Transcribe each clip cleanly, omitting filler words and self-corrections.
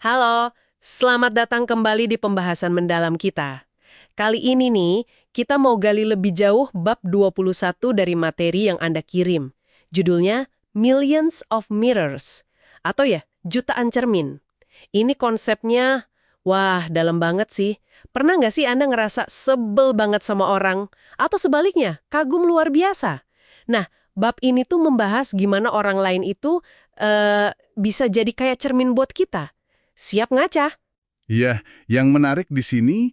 Halo, selamat datang kembali di pembahasan mendalam kita. Kali ini nih, kita mau gali lebih jauh bab 21 dari materi yang Anda kirim. Judulnya Millions of Mirrors, atau ya, jutaan cermin. Ini konsepnya, wah dalam banget sih. Pernah nggak sih Anda ngerasa sebel banget sama orang? Atau sebaliknya, kagum luar biasa? Nah, bab ini tuh membahas gimana orang lain itu bisa jadi kayak cermin buat kita. Siap ngaca? Iya, yang menarik di sini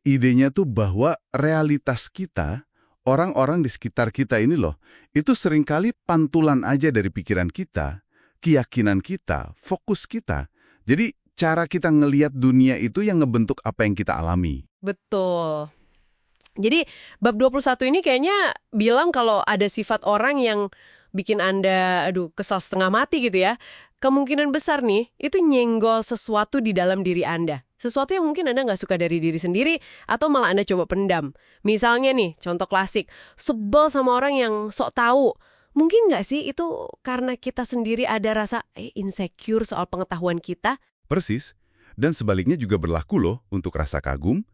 idenya tuh bahwa realitas kita, orang-orang di sekitar kita ini loh, itu seringkali pantulan aja dari pikiran kita, keyakinan kita, fokus kita. Jadi cara kita ngelihat dunia itu yang ngebentuk apa yang kita alami. Betul. Jadi bab 21 ini kayaknya bilang kalau ada sifat orang yang bikin Anda, aduh, kesal setengah mati gitu ya. Kemungkinan besar nih, itu nyenggol sesuatu di dalam diri Anda. Sesuatu yang mungkin Anda nggak suka dari diri sendiri, atau malah Anda coba pendam. Misalnya nih, contoh klasik, sebel sama orang yang sok tahu. Mungkin nggak sih itu karena kita sendiri ada rasa insecure soal pengetahuan kita? Persis. Dan sebaliknya juga berlaku loh untuk rasa kagum.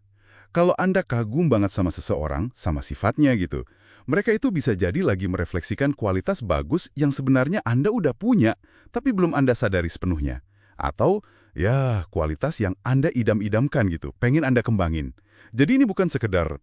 Kalau Anda kagum banget sama seseorang, sama sifatnya gitu, mereka itu bisa jadi lagi merefleksikan kualitas bagus yang sebenarnya Anda udah punya, tapi belum Anda sadari sepenuhnya. Atau, ya, kualitas yang Anda idam-idamkan gitu, pengen Anda kembangin. Jadi ini bukan sekedar,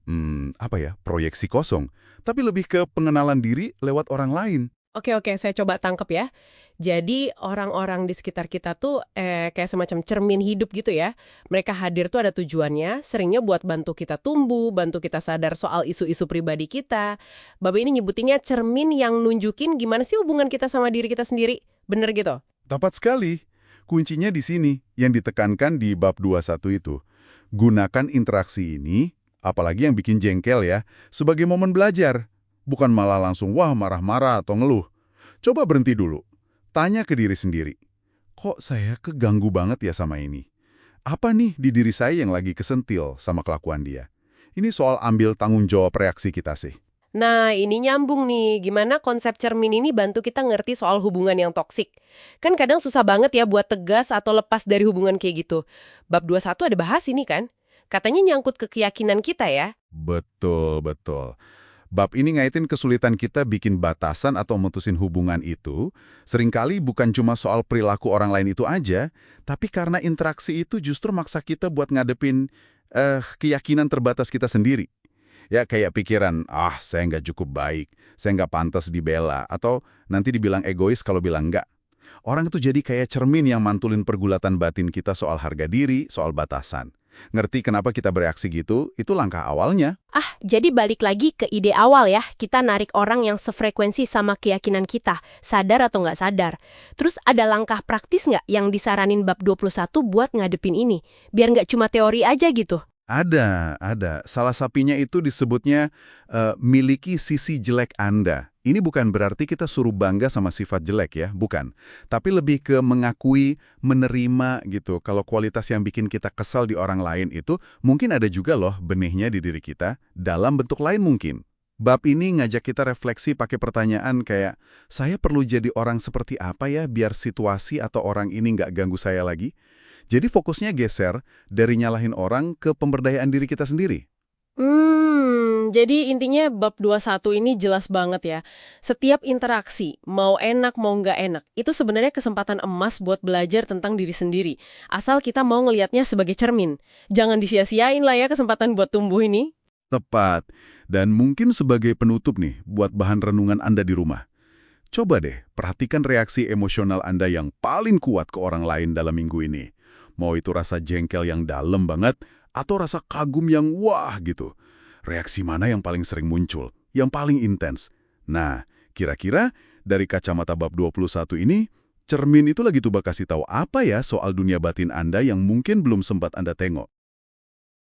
proyeksi kosong, tapi lebih ke pengenalan diri lewat orang lain. Oke, saya coba tangkep ya. Jadi orang-orang di sekitar kita tuh kayak semacam cermin hidup gitu ya. Mereka hadir tuh ada tujuannya, seringnya buat bantu kita tumbuh, bantu kita sadar soal isu-isu pribadi kita. Baba ini nyebutinnya cermin yang nunjukin gimana sih hubungan kita sama diri kita sendiri. Bener gitu? Tepat sekali. Kuncinya di sini, yang ditekankan di bab 21 itu. Gunakan interaksi ini, apalagi yang bikin jengkel ya, sebagai momen belajar. Bukan malah langsung, wah marah-marah atau ngeluh. Coba berhenti dulu. Tanya ke diri sendiri. Kok saya keganggu banget ya sama ini? Apa nih di diri saya yang lagi kesentil sama kelakuan dia? Ini soal ambil tanggung jawab reaksi kita sih. Nah, ini nyambung nih. Gimana konsep cermin ini bantu kita ngerti soal hubungan yang toksik. Kan kadang susah banget ya buat tegas atau lepas dari hubungan kayak gitu. Bab 21 ada bahas ini kan? Katanya nyangkut ke keyakinan kita ya. Betul, betul. Bab ini ngaitin kesulitan kita bikin batasan atau mutusin hubungan itu, seringkali bukan cuma soal perilaku orang lain itu aja, tapi karena interaksi itu justru maksa kita buat ngadepin keyakinan terbatas kita sendiri. Ya kayak pikiran, saya nggak cukup baik, saya nggak pantas dibela, atau nanti dibilang egois kalau bilang nggak. Orang itu jadi kayak cermin yang mantulin pergulatan batin kita soal harga diri, soal batasan. Ngerti kenapa kita bereaksi gitu, itu langkah awalnya. Jadi balik lagi ke ide awal ya, kita narik orang yang sefrekuensi sama keyakinan kita, sadar atau nggak sadar. Terus ada langkah praktis nggak yang disaranin bab 21 buat ngadepin ini? Biar nggak cuma teori aja gitu. Ada. Salah satunya itu disebutnya miliki sisi jelek Anda. Ini bukan berarti kita suruh bangga sama sifat jelek ya, bukan. Tapi lebih ke mengakui, menerima gitu. Kalau kualitas yang bikin kita kesal di orang lain itu, mungkin ada juga loh benihnya di diri kita, dalam bentuk lain mungkin. Bab ini ngajak kita refleksi pakai pertanyaan kayak, saya perlu jadi orang seperti apa ya biar situasi atau orang ini nggak ganggu saya lagi? Jadi fokusnya geser dari nyalahin orang ke pemberdayaan diri kita sendiri. Jadi intinya bab 21 ini jelas banget ya. Setiap interaksi, mau enak mau nggak enak, itu sebenarnya kesempatan emas buat belajar tentang diri sendiri. Asal kita mau ngelihatnya sebagai cermin. Jangan disia-siain lah ya kesempatan buat tumbuh ini. Tepat. Dan mungkin sebagai penutup nih buat bahan renungan Anda di rumah. Coba deh perhatikan reaksi emosional Anda yang paling kuat ke orang lain dalam minggu ini. Mau itu rasa jengkel yang dalam banget, atau rasa kagum yang wah gitu. Reaksi mana yang paling sering muncul, yang paling intens? Nah, kira-kira dari kacamata bab 21 ini, cermin itu lagi coba kasih tahu apa ya soal dunia batin Anda yang mungkin belum sempat Anda tengok.